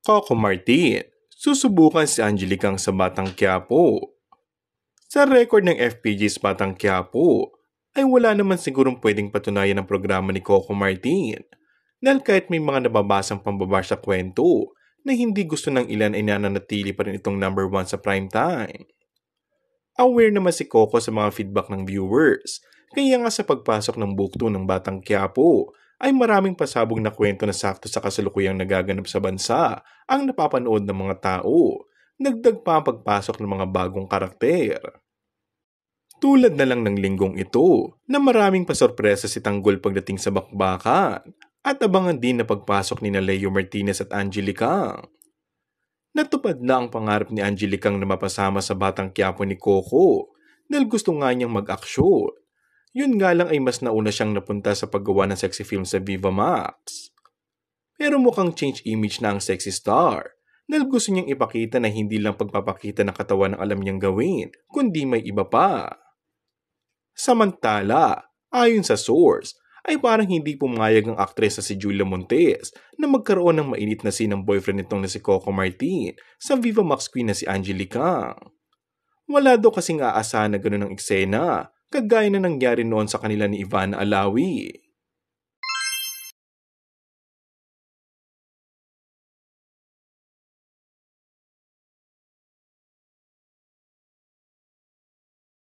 Coco Martin, susubukan si Angelica sa Batang Quiapo. Sa record ng FPJ's Batang Quiapo, ay wala naman sigurong pwedeng patunayan ng programa ni Coco Martin. Dahil kahit may mga nababasang pambabash sa kwento na hindi gusto ng ilan ay nananatili pa rin itong number 1 sa primetime. Aware naman si Coco sa mga feedback ng viewers, kaya nga sa pagpasok ng book 2 ng Batang Quiapo ay maraming pasabog na kwento na sakto sa kasalukuyang nagaganap sa bansa ang napapanood ng mga tao. Dagdag pa ang pagpasok ng mga bagong karakter. Tulad na lang ng linggong ito na maraming pasorpresa si Tanggol pagdating sa bakbakan at abangan din na pagpasok ni Leo Martinez at Angelica. Natupad na ang pangarap ni Angelica na mapasama sa Batang Quiapo ni Coco dahil gusto nga niyang mag-aksyon. Yun nga lang ay mas nauna siyang napunta sa paggawa ng sexy film sa Viva Max. Pero mukhang change image na ang sexy star dahil gusto niyang ipakita na hindi lang pagpapakita ng katawan ang alam niyang gawin, kundi may iba pa. Samantala, ayon sa source, ay parang hindi pumayag ang aktres na si Julia Montes na magkaroon ng mainit na scene ng boyfriend nitong na si Coco Martin sa Viva Max Queen na si Angelica. Wala daw kasing aasahan na ganun ang eksena, kagaya na nangyari noon sa kanila ni Ivana Alawi.